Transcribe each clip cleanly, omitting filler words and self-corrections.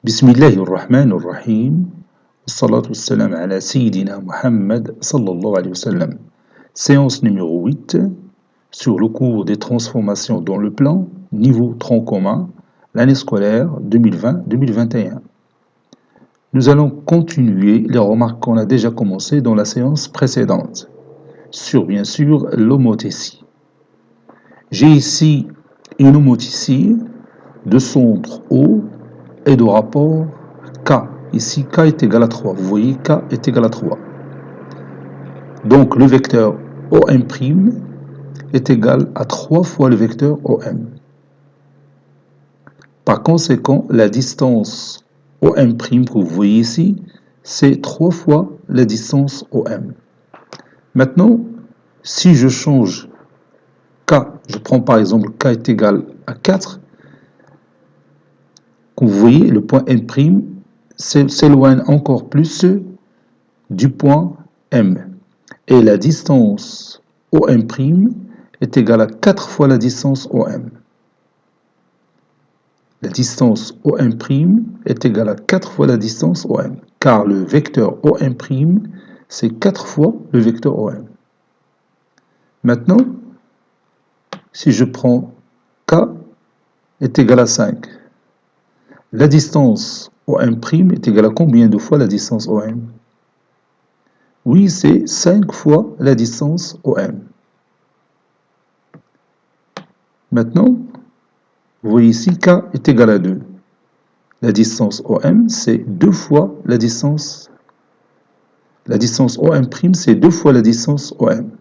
بسم الله الرحمن الرحيم والصلاة والسلام على سيدنا Muhammad sallallahu alayhi wa sallam. Séance numéro 8 sur le cours des transformations dans le plan, niveau tronc commun, l'année scolaire 2020-2021. Nous allons continuer les remarques qu'on a déjà commencées dans la séance précédente, sur bien sûr l'homothétie. J'ai ici une homothétie de centre O et de rapport K. Ici, K est égal à 3. Vous voyez, K est égal à 3. Donc, le vecteur OM' est égal à 3 fois le vecteur OM. Par conséquent, la distance OM' que vous voyez ici, c'est 3 fois la distance OM. Maintenant, si je change K, je prends par exemple K est égal à 4, comme vous voyez, le point M' s'éloigne encore plus du point M. Et la distance OM' est égale à 4 fois la distance OM. La distance OM' est égale à 4 fois la distance OM, car le vecteur OM', c'est 4 fois le vecteur OM. Maintenant, si je prends K est égal à 5, la distance OM' est égale à combien de fois la distance OM? Oui, c'est 5 fois la distance OM. Maintenant, vous voyez ici, K est égal à 2. La distance OM, c'est 2 fois la distance. La distance OM', c'est 2 fois la distance OM.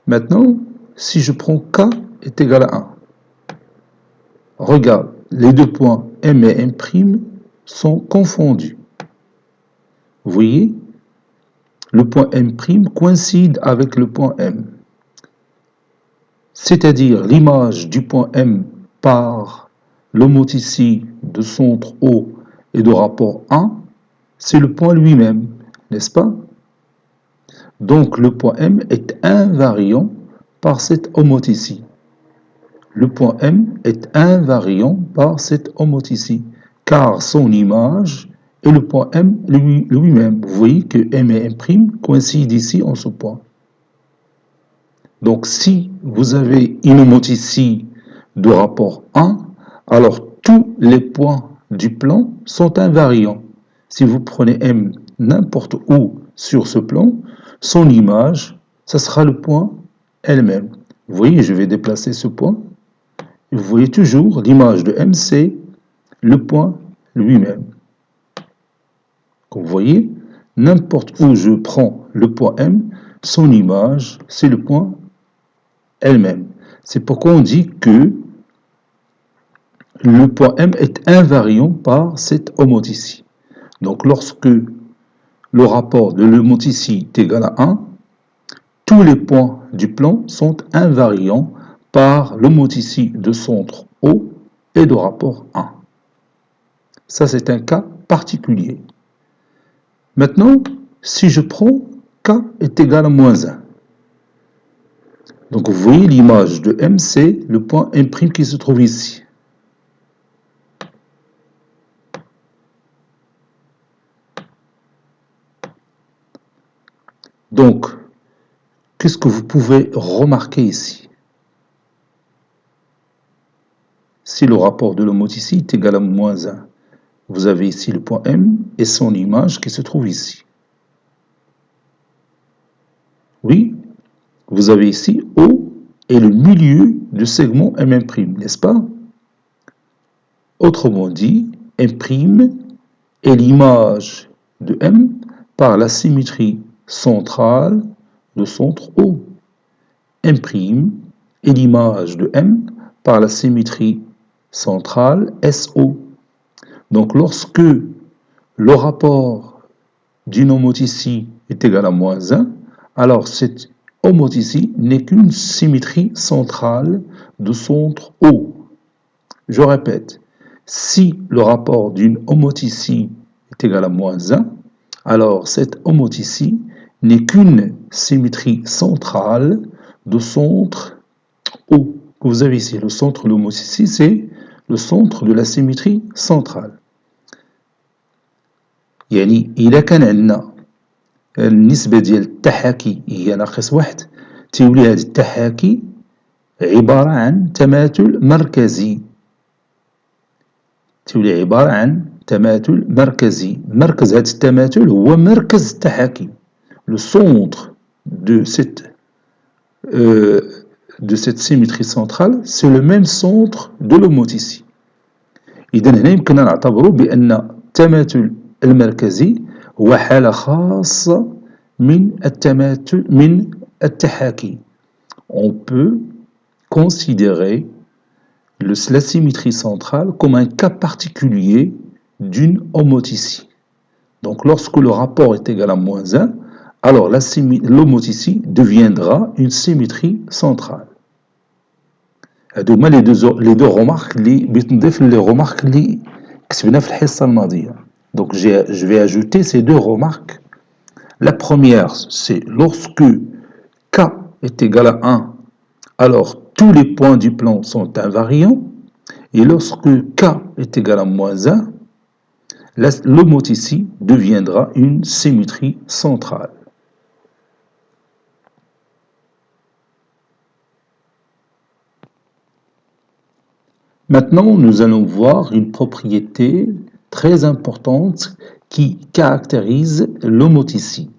Maintenant, si je prends K est égal à 1. Regarde, les deux points M et M' sont confondus. Vous voyez, le point M' coïncide avec le point M. C'est-à-dire l'image du point M par l'homothétie de centre O et de rapport 1, c'est le point lui-même, n'est-ce pas? Donc le point M est invariant par cette homothétie. Le point M est invariant par cette homothétie, car son image est le point M lui-même. Vous voyez que M et M' coïncident ici en ce point. Donc si vous avez une homothétie de rapport 1, alors tous les points du plan sont invariants. Si vous prenez M n'importe où sur ce plan, son image, ça sera le point elle-même. Vous voyez, je vais déplacer ce point. Vous voyez toujours l'image de M, c'est le point lui-même. Comme vous voyez, n'importe où je prends le point M, son image, c'est le point elle-même. C'est pourquoi on dit que le point M est invariant par cette homothétie. Donc lorsque le rapport de l'homothétie est égal à 1, tous les points du plan sont invariants par l'homothétie de centre O et de rapport 1. Ça, c'est un cas particulier. Maintenant, si je prends K est égal à moins 1, donc vous voyez l'image de M, c'est le point M' qui se trouve ici. Donc, qu'est-ce que vous pouvez remarquer ici? Si le rapport de l'homothétie est égal à moins 1, vous avez ici le point M et son image qui se trouve ici. Oui, vous avez ici O et le milieu du segment M', n'est-ce pas? Autrement dit, M' est l'image de M par la symétrie centrale de centre O. M' est l'image de M par la symétrie centrale SO. Donc lorsque le rapport d'une homothétie est égal à moins 1, alors cette homothétie n'est qu'une symétrie centrale de centre O. Je répète, si le rapport d'une homothétie est égal à moins 1, alors cette homothétie n'est qu'une symétrie centrale de centre O. Que vous avez ici, le centre de l'homothétie, c'est le centre de la symétrie centrale. يعني إلا كان عندنا النسبة ديال التحاكي هي ناقص 1 تيولي هذا التحاكي عبارة عن تماثل مركزي. تولي عبارة عن تماثل مركزي. مركز هذا التماثل هو مركز التحاكي. Le centre de cette symétrie centrale, c'est le même centre de l'homoticie. إذن هنا يمكننا نعتبر بأن التماثل المركزي هو حالة خاصة من التحاكي. On peut considérer la symétrie centrale comme un cas particulier d'une homoticie. Donc lorsque le rapport est égal à moins 1, alors l'homoticie deviendra une symétrie centrale. هذوما les deux remarques اللي بتنضيف les remarques اللي كتبنا في الحصة الماضية. Donc je vais ajouter ces deux remarques. La première, c'est lorsque K est égal à 1, alors tous les points du plan sont invariants. Et lorsque K est égal à moins 1, l'homoticie deviendra une symétrie centrale. Maintenant, nous allons voir une propriété très importante qui caractérise l'homoticie.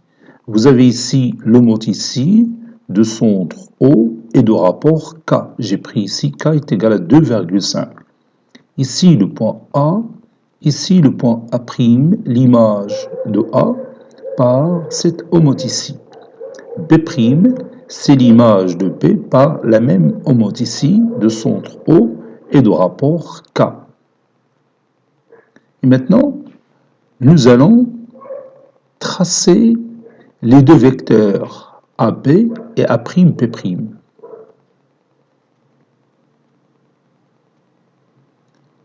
Vous avez ici l'homoticie de centre O et de rapport K. J'ai pris ici K est égal à 2,5. Ici le point A, ici le point A', l'image de A par cette homoticie. B', c'est l'image de B par la même homoticie de centre O et de rapport K. Et maintenant, nous allons tracer les deux vecteurs AB et A'B'.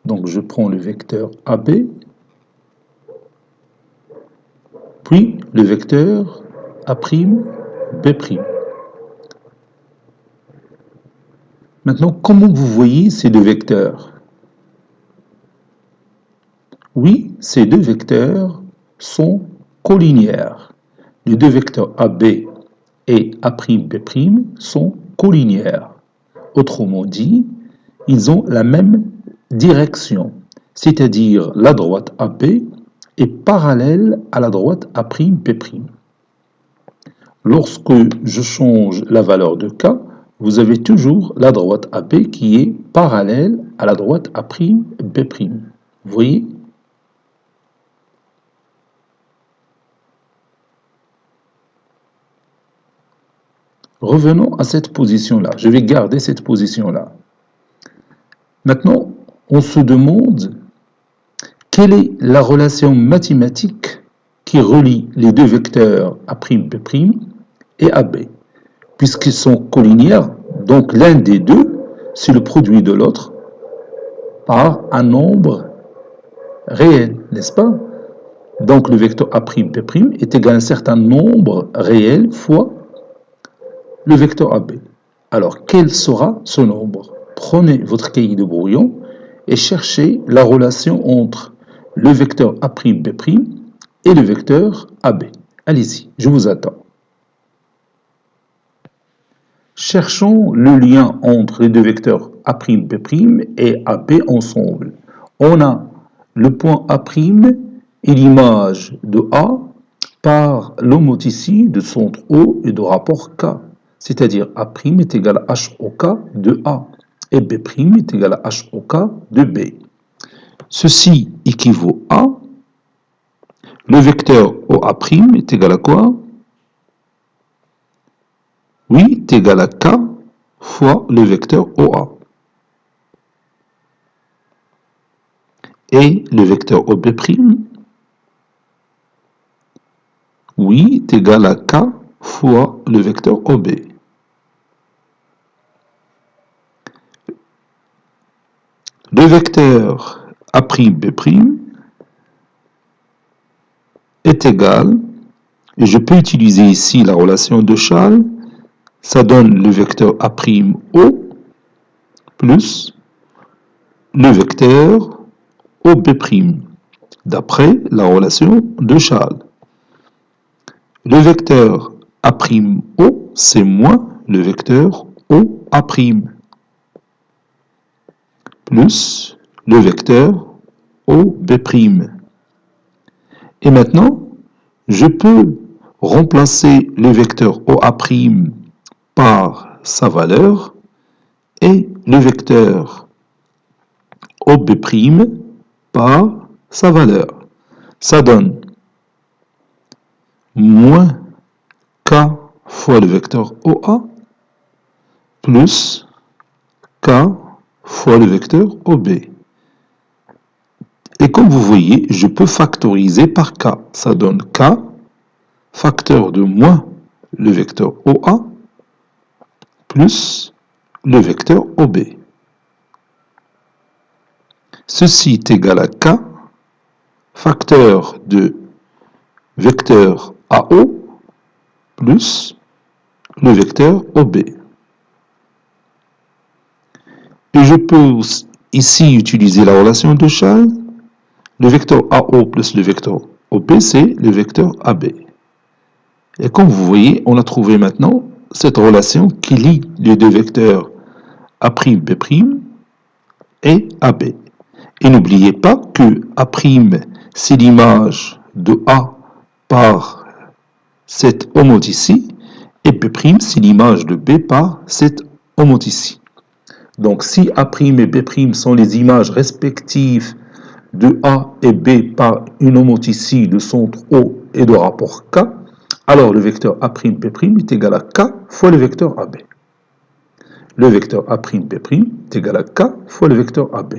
Donc je prends le vecteur AB, puis le vecteur A'B'. Maintenant, comment vous voyez ces deux vecteurs? Oui, ces deux vecteurs sont collinéaires. Les deux vecteurs AB et A'B' sont collinéaires. Autrement dit, ils ont la même direction, c'est-à-dire la droite AB est parallèle à la droite A'B'. Lorsque je change la valeur de K, vous avez toujours la droite AB qui est parallèle à la droite A'B'. Vous voyez? Revenons à cette position-là. Je vais garder cette position-là. Maintenant, on se demande quelle est la relation mathématique qui relie les deux vecteurs A'B' et AB. Puisqu'ils sont collinéaires, donc l'un des deux, c'est le produit de l'autre par un nombre réel, n'est-ce pas? Donc le vecteur A'B' est égal à un certain nombre réel fois le vecteur AB. Alors, quel sera ce nombre? Prenez votre cahier de brouillon et cherchez la relation entre le vecteur A'B' et le vecteur AB. Allez-y, je vous attends. Cherchons le lien entre les deux vecteurs A'B' et AB ensemble. On a le point A' et l'image de A par l'homoticie de centre O et de rapport K. C'est-à-dire A' est égal à HOK de A et B' est égal à HOK de B. Ceci équivaut à le vecteur OA' est égal à quoi? Oui, est égal à K fois le vecteur OA. Et le vecteur OB', oui, est égal à K fois le vecteur OB. Le vecteur A'B' est égal, et je peux utiliser ici la relation de Chasles, ça donne le vecteur A'O plus le vecteur OB', d'après la relation de Charles. Le vecteur A'O, c'est moins le vecteur OA', plus le vecteur OB'. Et maintenant, je peux remplacer le vecteur OA' par sa valeur et le vecteur OB' par sa valeur. Ça donne moins K fois le vecteur OA plus K fois le vecteur OB. Et comme vous voyez, je peux factoriser par K. Ça donne K facteur de moins le vecteur OA plus le vecteur OB. Ceci est égal à K facteur de vecteur AO plus le vecteur OB. Et je peux ici utiliser la relation de Charles. Le vecteur AO plus le vecteur OB, c'est le vecteur AB. Et comme vous voyez, on a trouvé maintenant cette relation qui lie les deux vecteurs A'B' et AB. Et n'oubliez pas que A', c'est l'image de A par cette homothétie, et B', c'est l'image de B par cette homothétie. Donc si A' et B' sont les images respectives de A et B par une homothétie de centre O et de rapport K, alors le vecteur A'B' est égal à K fois le vecteur AB. Le vecteur A'B' est égal à K fois le vecteur AB.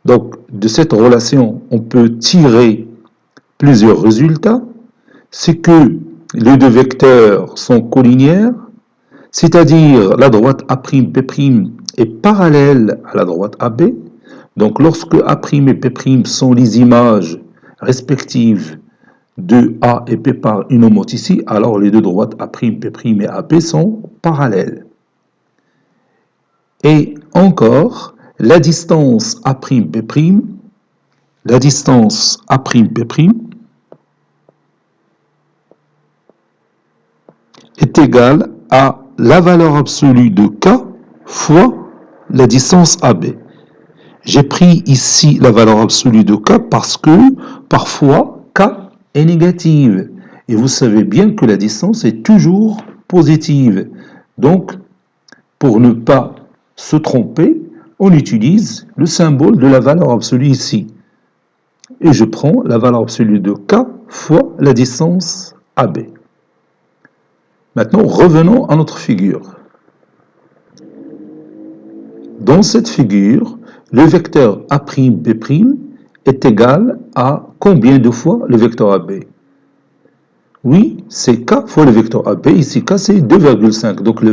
Donc, de cette relation, on peut tirer plusieurs résultats. C'est que les deux vecteurs sont collinéaires, c'est-à-dire la droite A'B' est parallèle à la droite AB. Donc, lorsque A' et B' sont les images respectives de A et B par une homothétie, alors les deux droites A'B' et AB sont parallèles. Et encore, la distance A'B', est égale à la valeur absolue de K fois la distance AB. J'ai pris ici la valeur absolue de K parce que parfois K est négative. Et vous savez bien que la distance est toujours positive. Donc, pour ne pas se tromper, on utilise le symbole de la valeur absolue ici. Et je prends la valeur absolue de K fois la distance AB. Maintenant, revenons à notre figure. Dans cette figure, le vecteur A'B' est égal à combien de fois le vecteur AB? Oui, c'est K fois le vecteur AB. Ici, K, c'est 2,5. Donc, le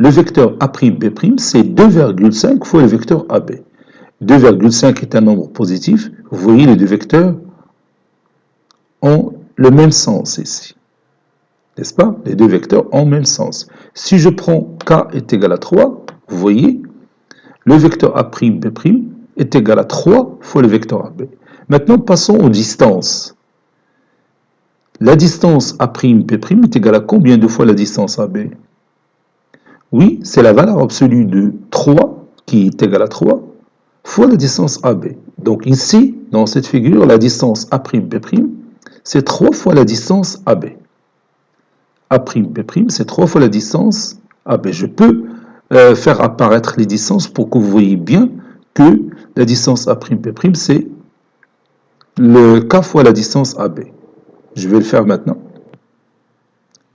vecteur A'B', c'est 2,5 fois le vecteur AB. 2,5 est un nombre positif. Vous voyez, les deux vecteurs ont le même sens ici. N'est-ce pas? Les deux vecteurs ont le même sens. Si je prends K est égal à 3, vous voyez, le vecteur A'B' est égal à 3 fois le vecteur AB. Maintenant, passons aux distances. La distance A'B' est égale à combien de fois la distance AB? Oui, c'est la valeur absolue de 3 qui est égale à 3 fois la distance AB. Donc ici, dans cette figure, la distance A'B', c'est 3 fois la distance AB. A'B', c'est 3 fois la distance AB. Je peux faire apparaître les distances pour que vous voyez bien que la distance A'B', c'est le K fois la distance AB. Je vais le faire maintenant.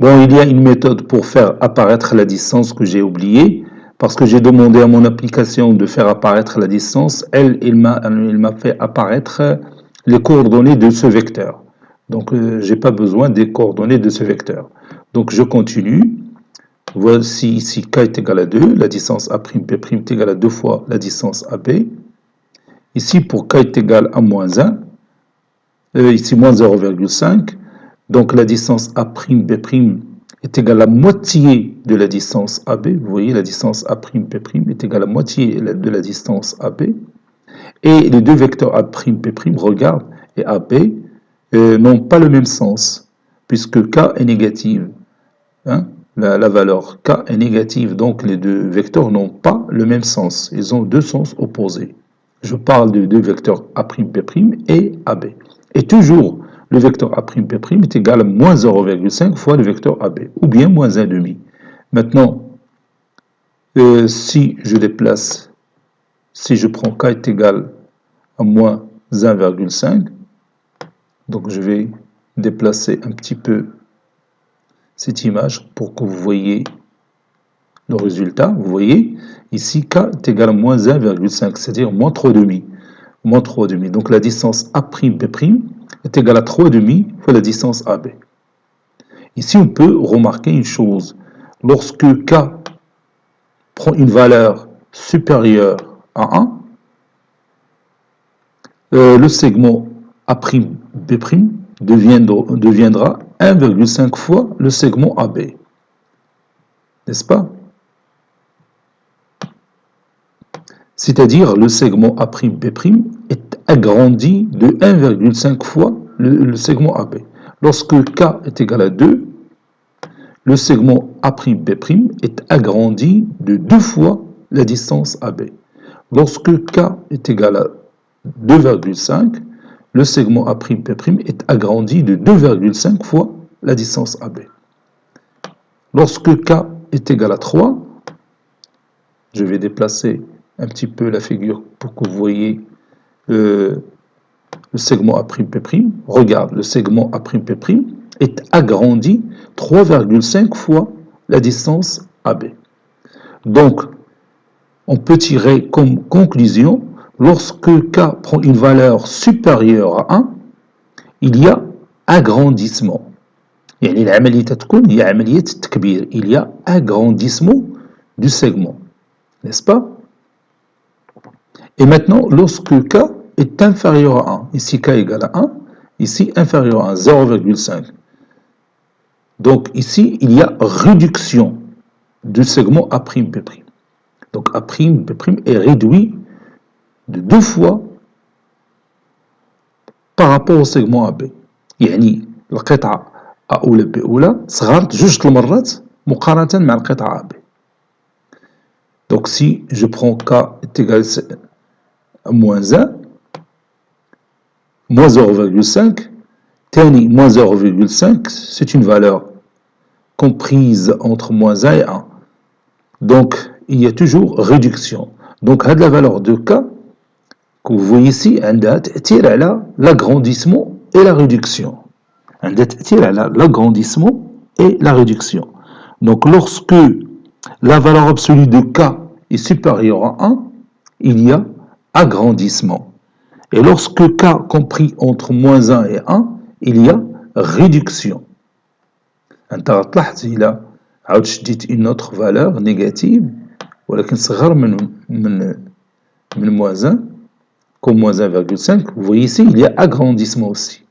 Bon, il y a une méthode pour faire apparaître la distance que j'ai oubliée, parce que j'ai demandé à mon application de faire apparaître la distance. Il m'a fait apparaître les coordonnées de ce vecteur. Donc, je n'ai pas besoin des coordonnées de ce vecteur. Donc, je continue. Voici ici K est égal à 2, la distance A'B' est égale à 2 fois la distance AB. Ici, pour K est égal à moins 1, ici moins 0,5. Donc la distance A'B' est égal à la moitié de la distance AB. Vous voyez, la distance A'P' est égale à la moitié de la distance AB. Et les deux vecteurs A'P', regarde, et AB n'ont pas le même sens, puisque K est négative. Hein? La valeur K est négative, donc les deux vecteurs n'ont pas le même sens. Ils ont deux sens opposés. Je parle de deux vecteurs A'P' et AB. Et toujours, le vecteur A'P' est égal à moins 0,5 fois le vecteur AB, ou bien moins 1,5. Maintenant, si je déplace, si je prends K est égal à moins 1,5, donc je vais déplacer un petit peu cette image pour que vous voyez le résultat. Vous voyez, ici, K est égal à moins 1,5, c'est-à-dire moins 3,5. Moins 3,5. Donc la distance A'P' est égale à 3,5 fois la distance AB. Ici, on peut remarquer une chose. Lorsque K prend une valeur supérieure à 1, le segment A'B' deviendra 1,5 fois le segment AB. N'est-ce pas? C'est-à-dire le segment A'B' est agrandi de 1,5 fois le segment AB. Lorsque K est égal à 2, le segment A'B' est agrandi de 2 fois la distance AB. Lorsque K est égal à 2,5, le segment A'B' est agrandi de 2,5 fois la distance AB. Lorsque K est égal à 3, je vais déplacer un petit peu la figure pour que vous voyez le segment A'B'. Regarde, le segment A'B' est agrandi 3,5 fois la distance AB. Donc, on peut tirer comme conclusion, lorsque K prend une valeur supérieure à 1, il y a agrandissement. يعني العملية تكون هي عملية تكبير. Il y a agrandissement du segment. N'est-ce pas? Et maintenant, lorsque K est inférieur à 1, ici K égale à 1, ici inférieur à 1, 0,5. Donc ici, il y a réduction du segment A'B'. Donc A'B' est réduit de 2 fois par rapport au segment AB. يعني القطعة A أولى B أولى صغرت 2 المرات مقارنة مع القطعة AB. Donc si je prends K est égal à moins 1, moins 0,5, تاني moins 0,5, c'est une valeur comprise entre moins 1 et 1. Donc il y a toujours réduction. Donc la valeur de K que vous voyez ici, عندها تأثير على l'agrandissement et la réduction. عندها تأثير على l'agrandissement et la réduction. Donc lorsque la valeur absolue de K est supérieure à 1, il y a agrandissement. Et lorsque K compris entre moins 1 et 1, il y a réduction. أنت تلاحظ إلى عاود شديت une autre valeur négative ولكن صغر من moins 1 comme moins 1,5, vous voyez ici, il y a agrandissement aussi.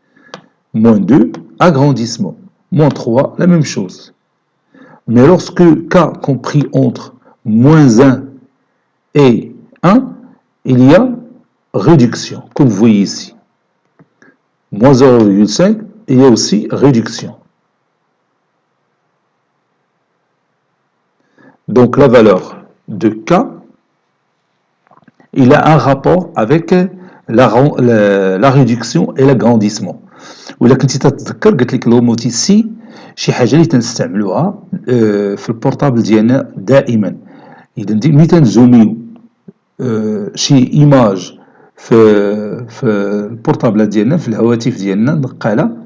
Moins 2, agrandissement. Moins 3, la même chose. Mais lorsque K compris entre moins 1 et 1, il y a réduction, comme vous voyez ici. Moins 0,5, il y a aussi réduction. Donc la valeur de K, il a un rapport avec la réduction et l'agrandissement. ولا كنتي تتذكر قلت لك لوموتيسي شي حاجه اللي تنستعملوها في البورطابل ديالنا دائما. اذا ملي تنزوميو شي ايماج في البورطابل ديالنا في الهواتف ديالنا النقاله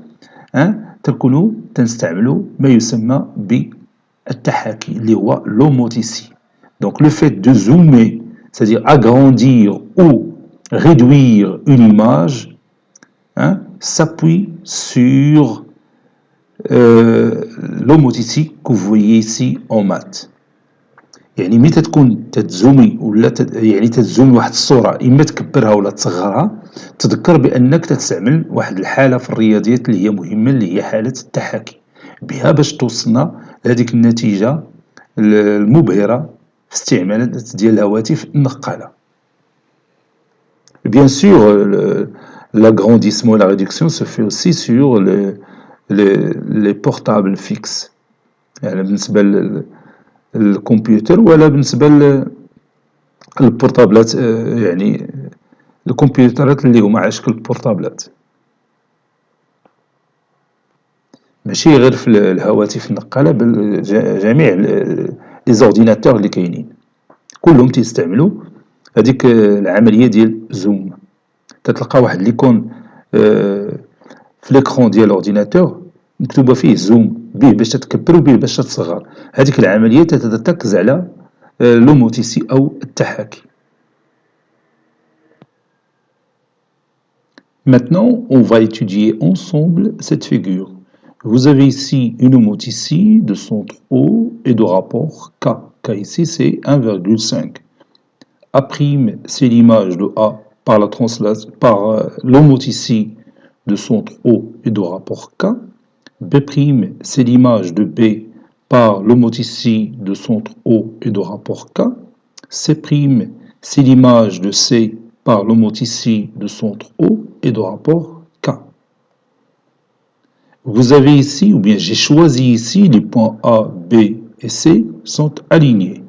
تنكونوا تنستعملوا ما يسمى بالتحاكي اللي هو لوموتيسي. Donc le fait de zoomer, c'est-à-dire agrandir ou réduire une image, s'appuie sur l'homotici que vous voyez ici en maths. يعني ملي تكون تتزومي ولا يعني تتزومي واحد الصوره اما تكبرها ولا تصغرها تذكر بانك تستعمل واحد الحاله في الرياضيات اللي هي مهمه اللي هي حاله التحاكي بها باش توصلنا لهذيك النتيجة المبهرة في استعمالات ديال الهواتف النقالة. Bien sûr, l'agrandissement et la réduction se fait aussi sur les portables fixes. يعني بالنسبة للكمبيوتر ولا بالنسبة للبورتابلات، يعني الكمبيوترات اللي هما على شكل بورتابلات، ماشي غير في الهواتف النقالة، بل جميع لي زورديناتور اللي كاينين كلهم تيستعملوا هذيك العملية ديال زوم. تتلقى واحد ليكون في ليكرون ديال الاورديناتور مكتوبة فيه زوم، به باش تتكبر وبه باش تصغر. هذيك العملية تتركز على l'homotissie أو التحاكي. Maintenant, on va étudier ensemble cette figure. Vous avez ici une homotissie de centre O et de rapport K. K ici, c'est 1,5. A', c'est l'image de A par l'homotissie de centre O et de rapport K. B', c'est l'image de B par l'homotissie de centre O et de rapport K. C', c'est l'image de C par l'homotissie de centre O et de rapport K. Vous avez ici, ou bien j'ai choisi ici, les points A, B et C sont alignés.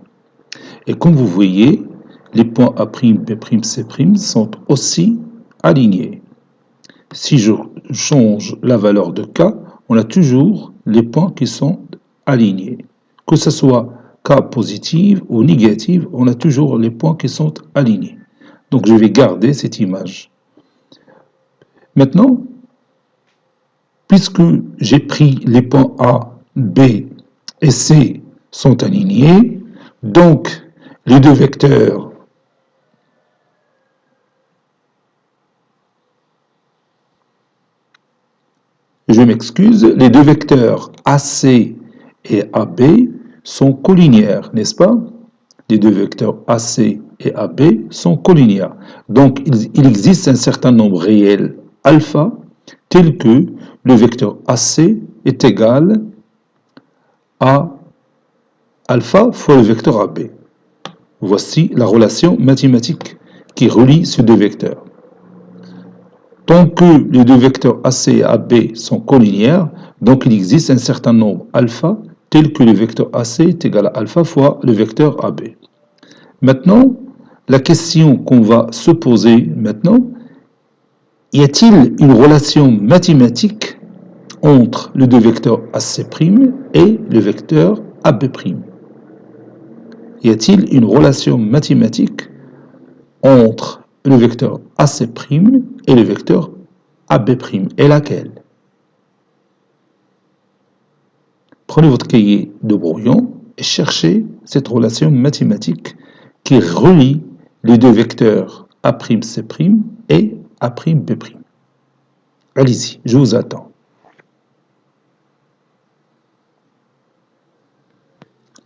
Et comme vous voyez, les points A', B', C' sont aussi alignés. Si je change la valeur de K, on a toujours les points qui sont alignés. Que ce soit K positive ou négative, on a toujours les points qui sont alignés. Donc je vais garder cette image. Maintenant, puisque j'ai pris les points A, B et C sont alignés, donc les deux vecteurs je m'excuse, les deux vecteurs AC et AB sont collinéaires, n'est-ce pas? Les deux vecteurs AC et AB sont collinéaires. Donc, il existe un certain nombre réel alpha tel que le vecteur AC est égal à alpha fois le vecteur AB. Voici la relation mathématique qui relie ces deux vecteurs. Tant que les deux vecteurs AC et AB sont collinéaires, donc il existe un certain nombre alpha tel que le vecteur AC est égal à alpha fois le vecteur AB. Maintenant, la question qu'on va se poser maintenant, y a-t-il une relation mathématique entre les deux vecteurs AC' et le vecteur AB'? Y a-t-il une relation mathématique entre le vecteur AC' et le vecteur AB'? Et laquelle? Prenez votre cahier de brouillon et cherchez cette relation mathématique qui relie les deux vecteurs A'C' et A'B'. Allez-y, je vous attends.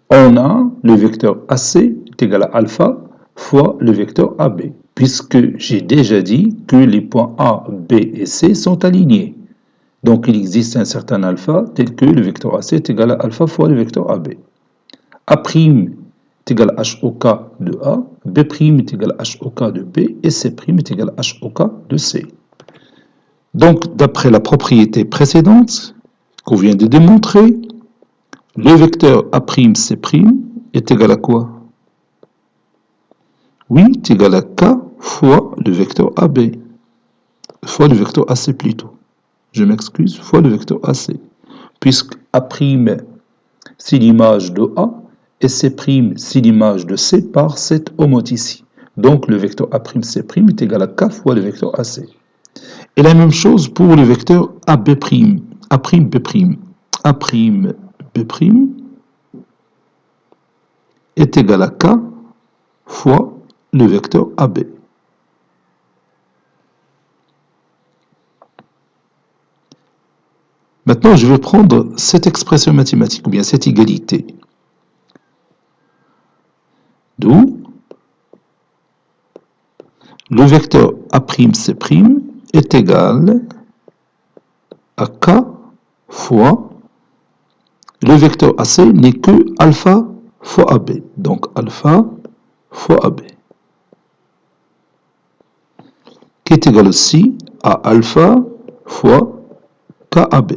On a le vecteur AC est égal à alpha fois le vecteur AB, puisque j'ai déjà dit que les points A, B et C sont alignés. Donc il existe un certain alpha tel que le vecteur AC est égal à alpha fois le vecteur AB. A' est égal à HOK de A, B' est égal à HOK de B et C' est égal à HOK de C. Donc d'après la propriété précédente qu'on vient de démontrer, le vecteur A'C' est égal à quoi? Oui, est égal à K fois le vecteur AB, fois le vecteur AC plutôt. Je m'excuse, fois le vecteur AC. Puisque A' c'est l'image de A et C' c'est l'image de C par cette homotissie. Donc le vecteur A'C' est égal à K fois le vecteur AC. Et la même chose pour le vecteur AB', A'B'. A'B' est égal à K fois le vecteur AB. Maintenant, je vais prendre cette expression mathématique, ou bien cette égalité. D'où le vecteur A'C' est égal à K fois le vecteur AC n'est que alpha fois AB. Donc alpha fois AB. Qui est égal aussi à alpha fois KAB.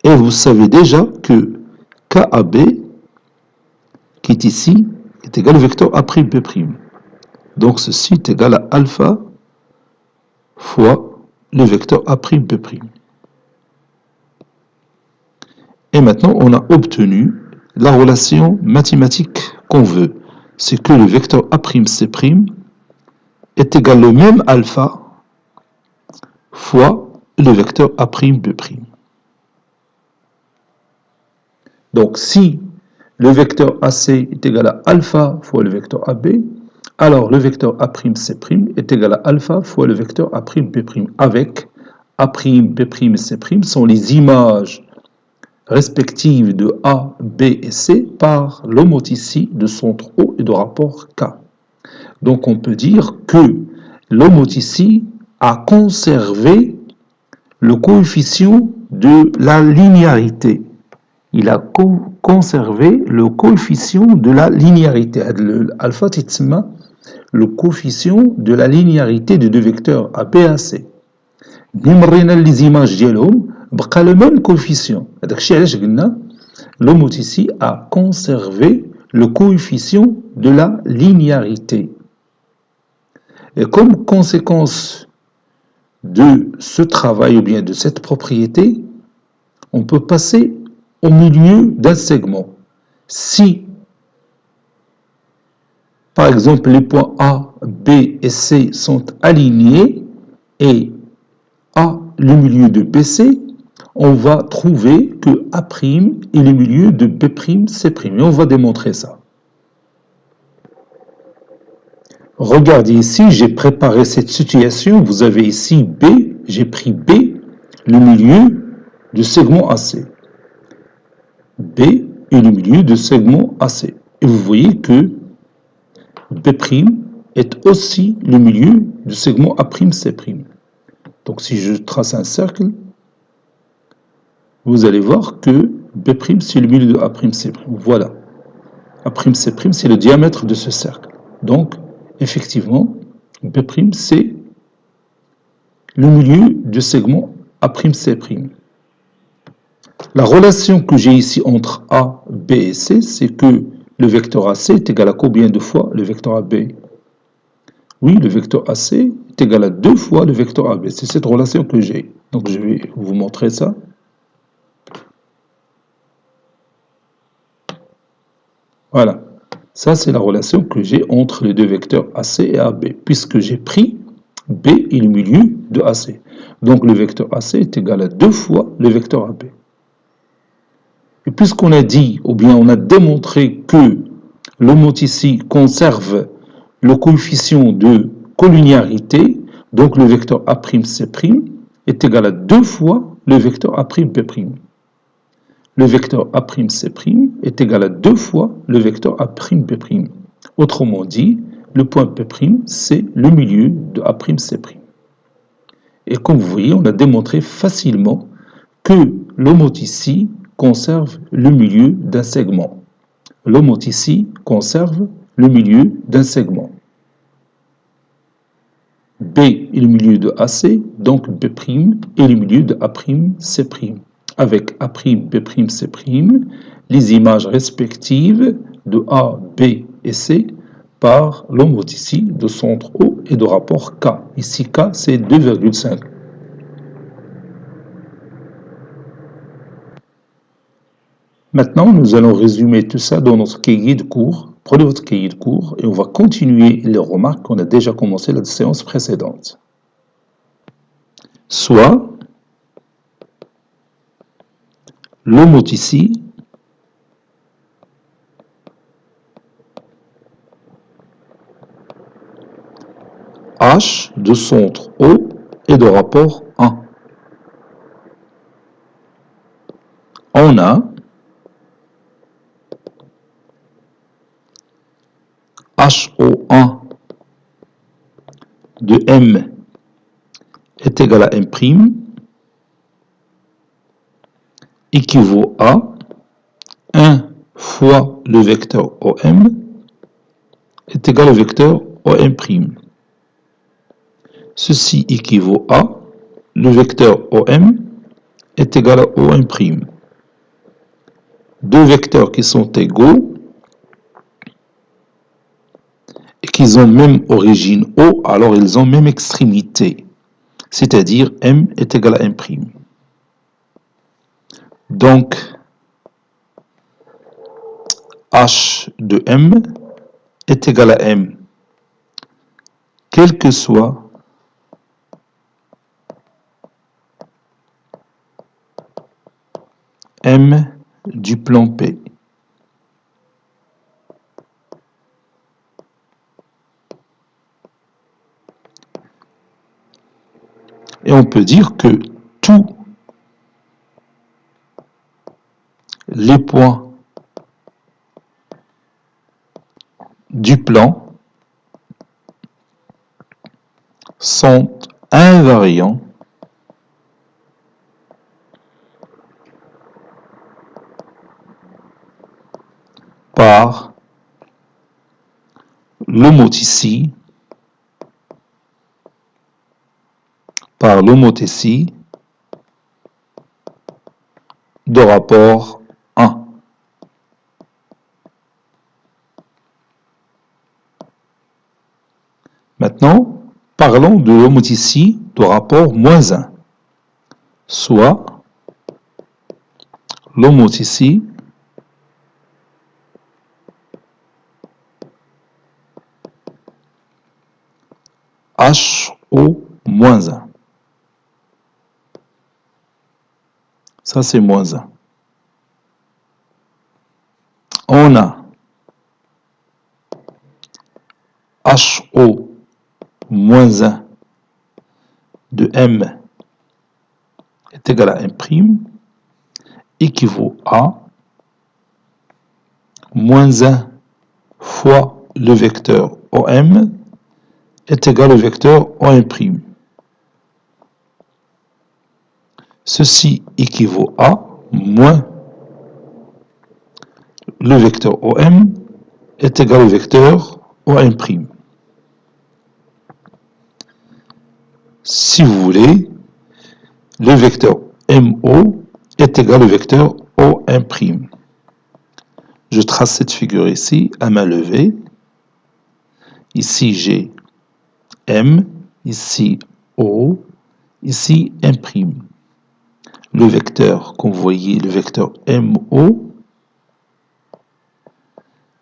Et vous savez déjà que KAB, qui est ici, est égal au vecteur A'B'. Donc ceci est égal à alpha fois le vecteur A'B'. Et maintenant, on a obtenu la relation mathématique qu'on veut. C'est que le vecteur A'C' est égal au même alpha fois le vecteur A'B'. Donc, si le vecteur AC est égal à alpha fois le vecteur AB, alors le vecteur A'C' est égal à alpha fois le vecteur A'B', avec A'B' et C' sont les images respectives de A, B et C par l'homoticie de centre O et de rapport K. Donc on peut dire que l'homoticie a conservé le coefficient de la linéarité. Il a conservé le coefficient de la linéarité. Alpha تتسمى le coefficient de la linéarité de deux vecteurs A, B et C. نمرينا les images ديالهم بقى le même coefficient. هذاك الشيء علاش قلنا l'homoticie a conservé le coefficient de la linéarité. Et comme conséquence de ce travail ou bien de cette propriété, on peut passer au milieu d'un segment. Si, par exemple, les points A, B et C sont alignés et A le milieu de BC, on va trouver que A' est le milieu de B'C'. Et on va démontrer ça. Regardez ici, j'ai préparé cette situation. Vous avez ici B, j'ai pris B, le milieu du segment AC. B est le milieu du segment AC. Et vous voyez que B' est aussi le milieu du segment A'C'. Donc si je trace un cercle, vous allez voir que B' c'est le milieu de A'C'. Voilà. A'C' c'est le diamètre de ce cercle. Donc, effectivement, B' c'est le milieu du segment A'C'. La relation que j'ai ici entre A, B et C, c'est que le vecteur AC est égal à combien de fois le vecteur AB? Oui, le vecteur AC est égal à 2 fois le vecteur AB. C'est cette relation que j'ai. Donc je vais vous montrer ça. Voilà. Ça, c'est la relation que j'ai entre les deux vecteurs AC et AB, puisque j'ai pris B et le milieu de AC. Donc le vecteur AC est égal à 2 fois le vecteur AB. Et puisqu'on a dit, ou bien on a démontré que l'homoticie conserve le coefficient de collinéarité, donc le vecteur A'C' est égal à 2 fois le vecteur A'B'. Le vecteur A'C' est égal à 2 fois le vecteur A'B'. Autrement dit, le point P', c'est le milieu de A'C'. Et comme vous voyez, on a démontré facilement que l'homoticie conserve le milieu d'un segment. L'homoticie conserve le milieu d'un segment. B est le milieu de AC, donc B' est le milieu de A'C'. Avec A'B', C', les images respectives de A, B et C par l'homoticie de centre O et de rapport K. Ici, K, c'est 2,5. Maintenant, nous allons résumer tout ça dans notre cahier de cours. Prenez votre cahier de cours et on va continuer les remarques qu'on a déjà commencé la séance précédente. Soit l'homoticie H de centre O et de rapport 1. On a HO1 de M est égal à M', équivaut à 1 fois le vecteur OM est égal au vecteur OM'. Ceci équivaut à le vecteur OM est égal à OM'. Deux vecteurs qui sont égaux et qui ont même origine O, alors ils ont même extrémité, c'est-à-dire M est égal à M'. Donc, H de M est égal à M, quel que soit M du plan P. Et on peut dire que tous les points du plan sont invariants par l'homothétie de rapport 1. Maintenant, parlons de l'homothétie de rapport -1, soit l'homothétie HO-1. Ça, c'est -1. On a HO-1 de M est égal à M' équivaut à -1 fois le vecteur OM est égal au vecteur OM'. Ceci équivaut à moins le vecteur OM est égal au vecteur OM'. Si vous voulez, le vecteur MO est égal au vecteur OM'. Je trace cette figure ici à main levée. Ici j'ai M, ici O, ici M'. Le vecteur, comme vous voyez, le vecteur MO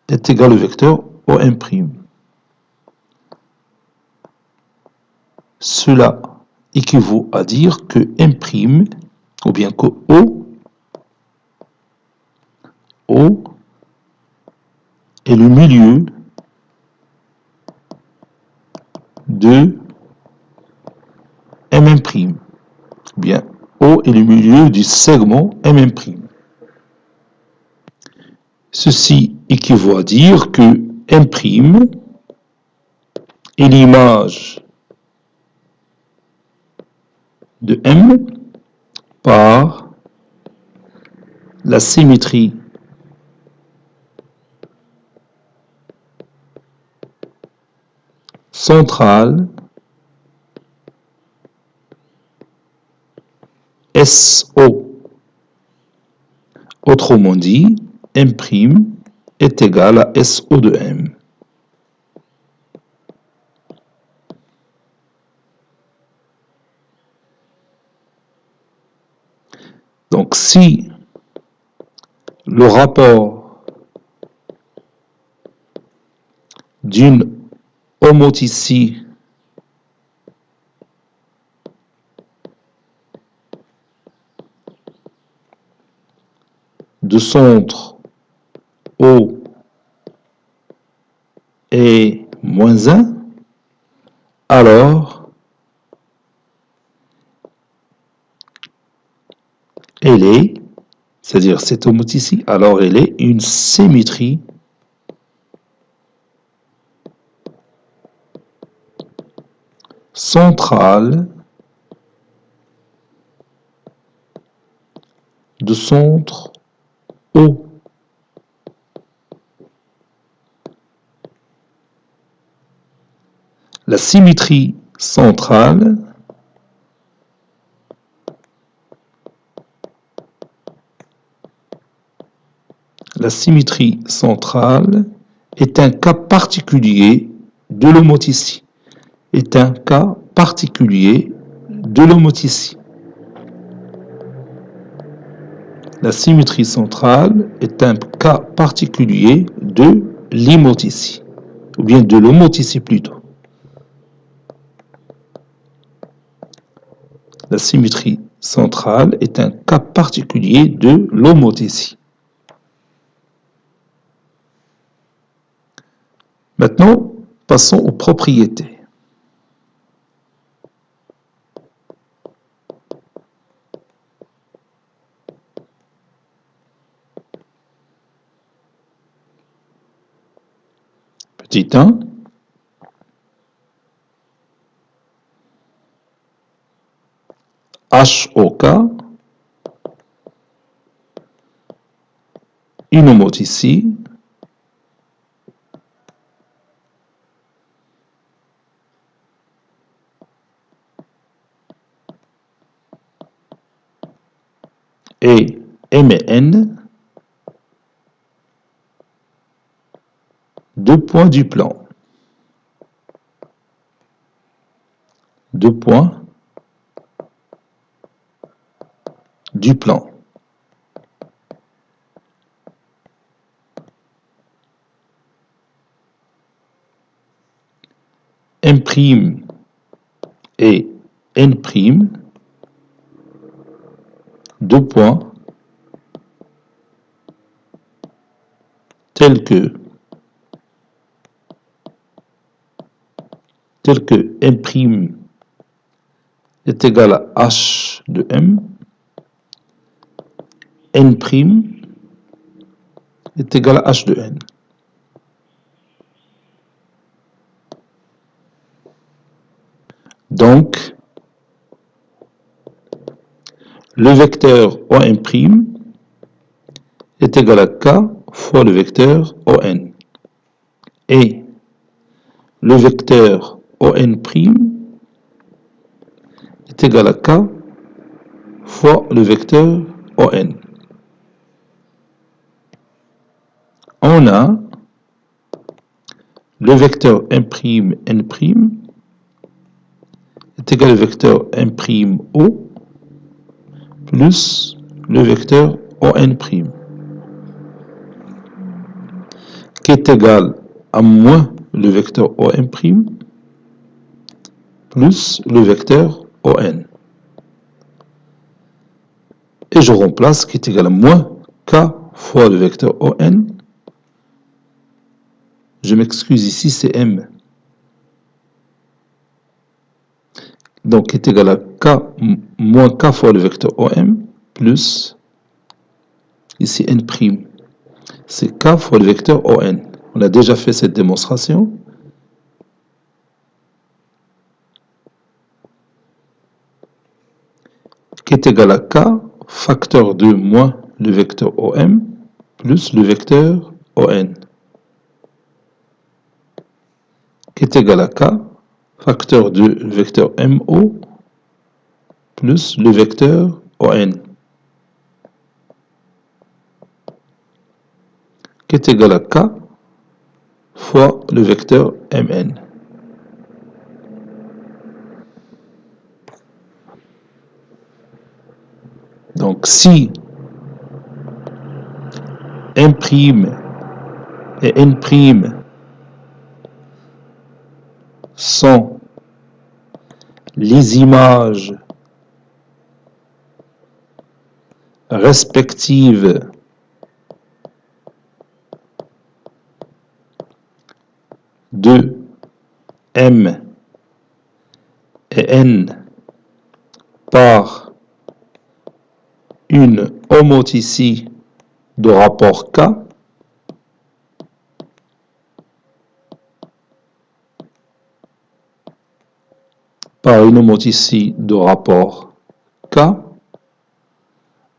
est égal au vecteur OM'. Cela équivaut à dire que M', ou bien que O est le milieu de M'. Ou bien O est le milieu du segment M'. Ceci équivaut à dire que M' est l'image de M par la symétrie centrale SO. Autrement dit, M' est égal à SO de M. Donc si le rapport d'une homothétie de centre O est -1, alors elle est, c'est-à-dire cette homothétie, alors elle est une symétrie centrale de centre O. La symétrie centrale est un cas particulier de l'homoticie. Est un cas particulier de l'homoticie. La symétrie centrale est un cas particulier de l'homoticie, ou bien de l'homoticie plutôt. La symétrie centrale est un cas particulier de l'homoticie. Maintenant, passons aux propriétés. Petit 1. HOK, une homoticie et MN, deux points du plan. Deux points du plan. M' et N', deux points tels que M' est égal à H de M, N' est égal à H de N. Donc, le vecteur OM' est égal à K fois le vecteur ON. Et le vecteur ON' est égal à K fois le vecteur ON. On a le vecteur M', N' est égal au vecteur M'O plus le vecteur ON', qui est égal à moins le vecteur OM' plus le vecteur ON. Et je remplace qui est égal à moins K fois le vecteur ON. Je m'excuse, ici c'est M. Donc qui est égal à K moins K fois le vecteur OM plus ici N'. C'est K fois le vecteur ON. On a déjà fait cette démonstration. Qui est égal à K facteur de moins le vecteur OM plus le vecteur ON. Qui est égal à K facteur de vecteur MO plus le vecteur ON. Qui est égal à K fois le vecteur MN. Donc si M' et N' sont les images respectives de M et N par une homoticie de rapport K, par une homoticie de rapport K,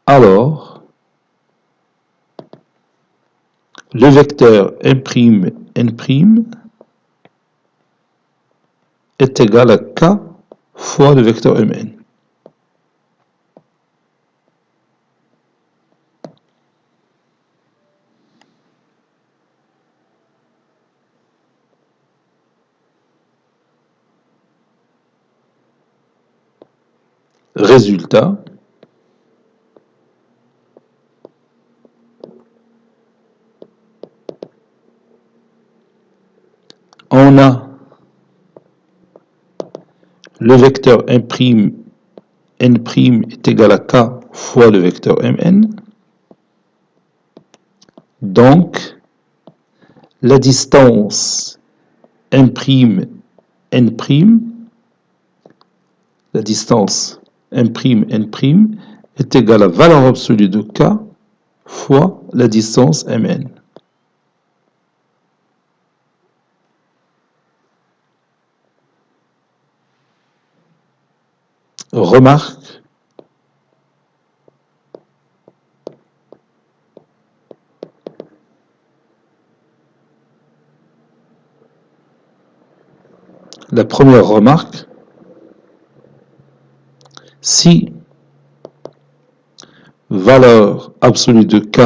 alors le vecteur m'N' est égal à K fois le vecteur Mn. Résultat, on a le vecteur M'N' est égal à K fois le vecteur Mn. Donc, la distance M'N', la distance M'N' est égale à valeur absolue de K fois la distance Mn. Remarque, la première remarque, si valeur absolue de K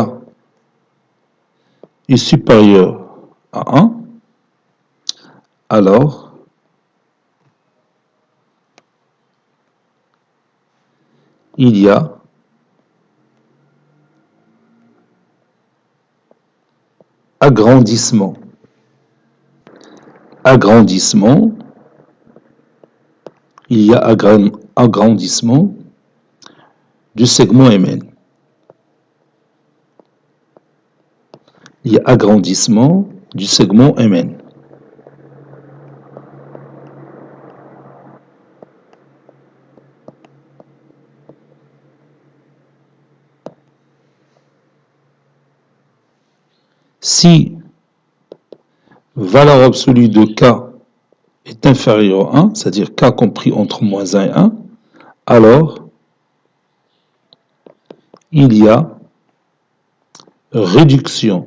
est supérieure à 1, alors il y a agrandissement. Agrandissement, il y a agrandissement du segment Mn. Il y a agrandissement du segment Mn. Si valeur absolue de K est inférieure à 1, c'est-à-dire K compris entre moins 1 et 1, alors il y a réduction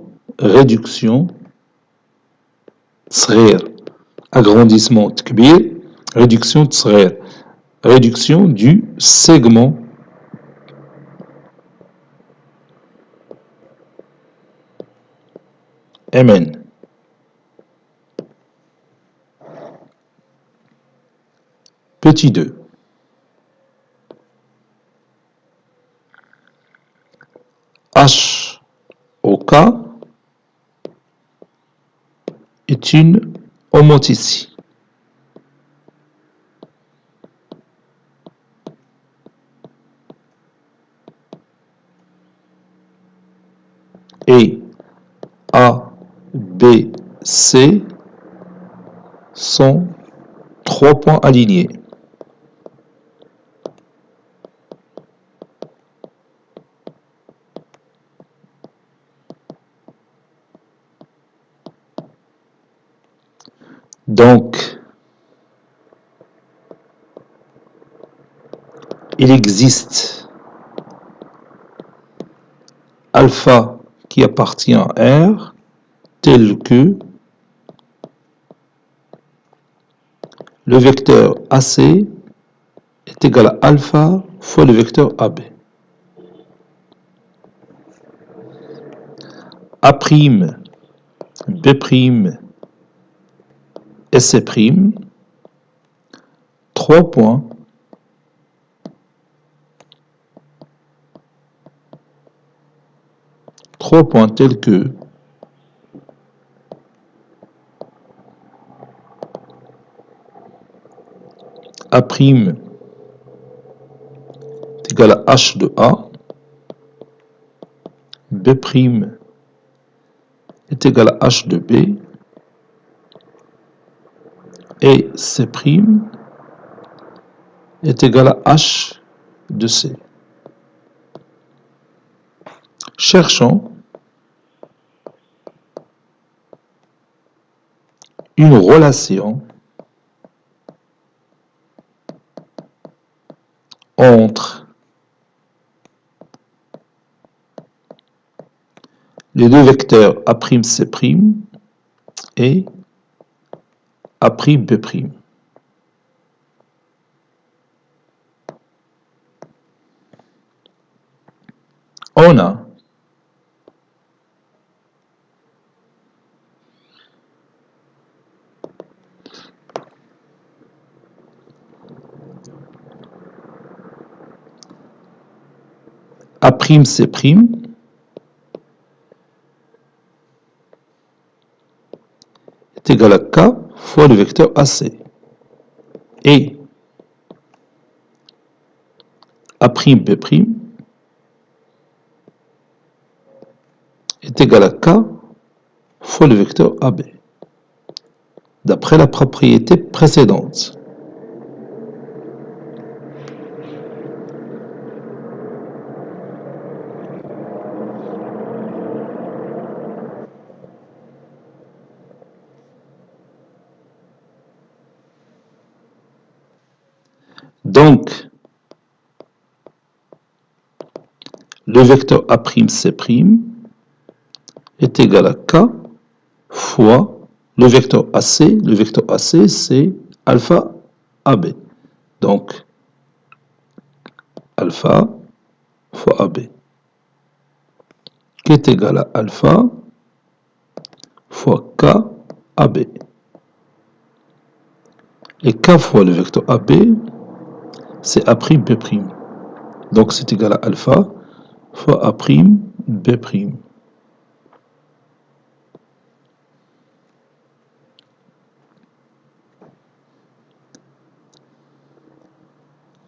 صغير, agrandissement كبير, réduction صغير, réduction du segment Mn. Petit 2. H au K est une homothétie. Et A, B, C sont 3 points alignés. Donc, il existe alpha qui appartient à R tel que le vecteur AC est égal à alpha fois le vecteur AB. A', B' et C', 3 points tels que A' est égal à H de A, B' est égal à H de B, et C' est égal à H de C. Cherchons une relation entre les deux vecteurs A'C' et A'B'. On a A'C' est égal à K fois le vecteur AC. Et A'B' est égal à K fois le vecteur AB, d'après la propriété précédente. Donc, le vecteur A'C' est égal à K fois le vecteur AC. Le vecteur AC, c'est alpha AB. Donc, alpha fois AB, qui est égal à alpha fois K AB. Et K fois le vecteur AB, c'est A'B'. Donc, c'est égal à alpha fois A'B'.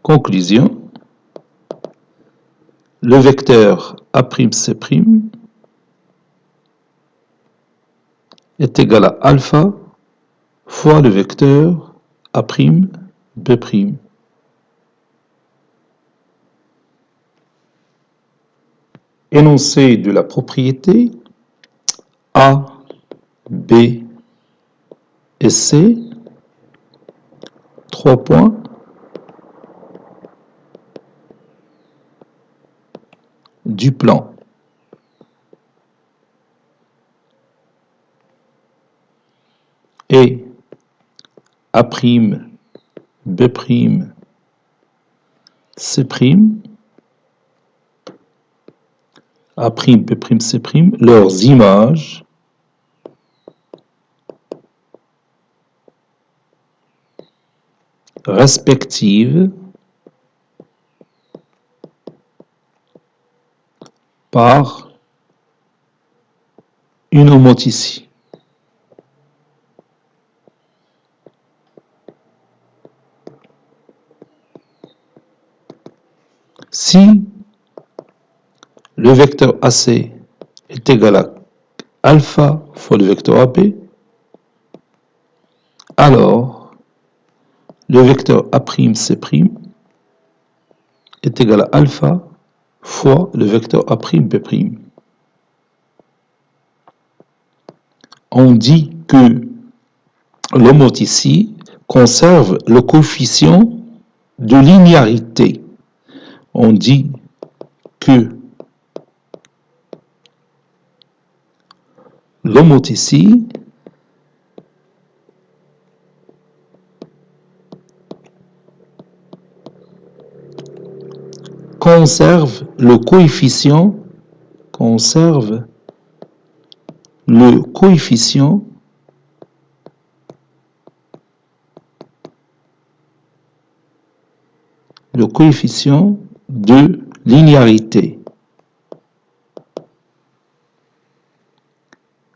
Conclusion, le vecteur A'C' est égal à alpha fois le vecteur A'B'. Énoncé de la propriété A, B et C, 3 points. Du plan. Et A'B', C', A'B', C', leurs images respectives par une homothétie. Si le vecteur AC est égal à alpha fois le vecteur AB, alors le vecteur A'C' est égal à alpha fois le vecteur A'B'. On dit que l'homothétie conserve le coefficient de linéarité. On dit que l'homothétie conserve le coefficient de linéarité.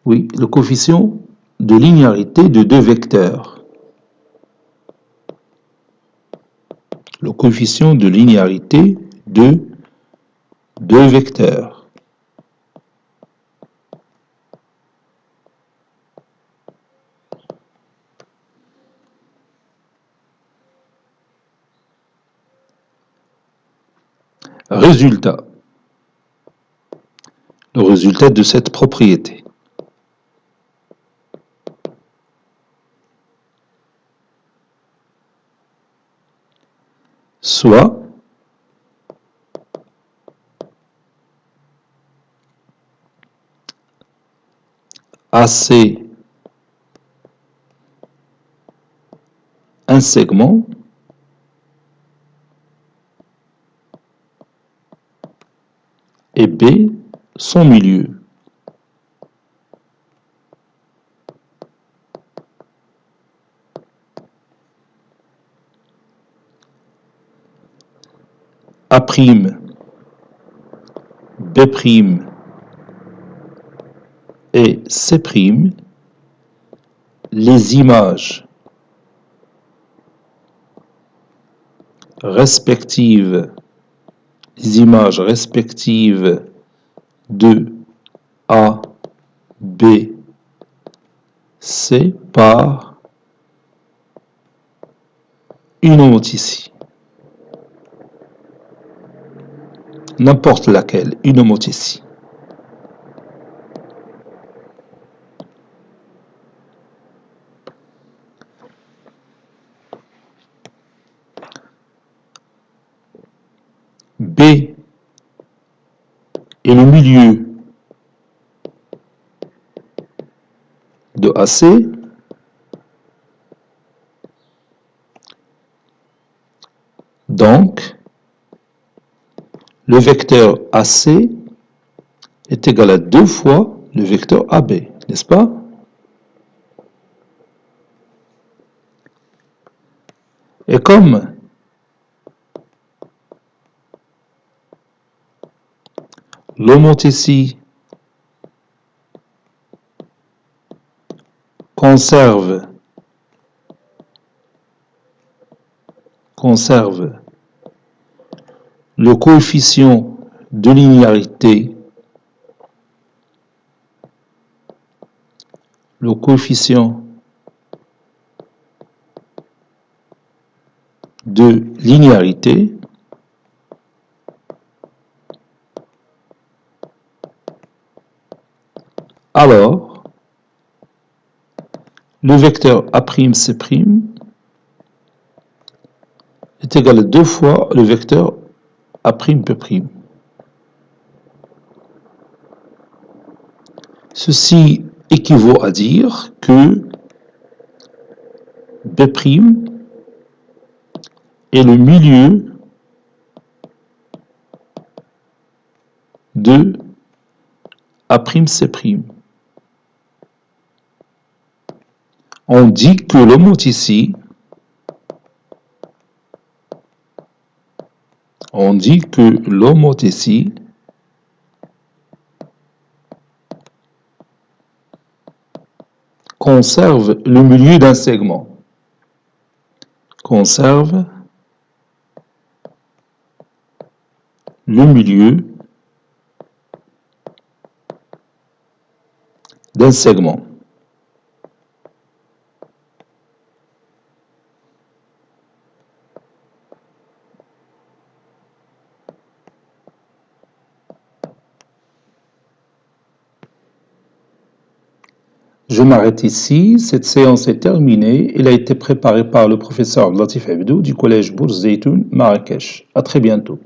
Oui, le coefficient de linéarité de deux vecteurs. Le coefficient de linéarité de deux vecteurs. Résultat. Le résultat de cette propriété. Soit AC, un segment, et B, son milieu. A', B' et C', les images respectives de A, B, C par une homothétie. N'importe laquelle, une homothétie. B est le milieu de AC, donc le vecteur AC est égal à 2 fois le vecteur AB, n'est-ce pas? Et comme l'homothétie conserve le coefficient de linéarité, alors le vecteur A'C' est égal à 2 fois le vecteur A'P'. Ceci équivaut à dire que B' est le milieu de A'C'. On dit que l'homothétie conserve le milieu d'un segment. Conserve le milieu d'un segment. Je m'arrête ici, cette séance est terminée. Elle a été préparée par le professeur Latif Abdou du collège Bourz Zeytoun, Marrakech. À très bientôt.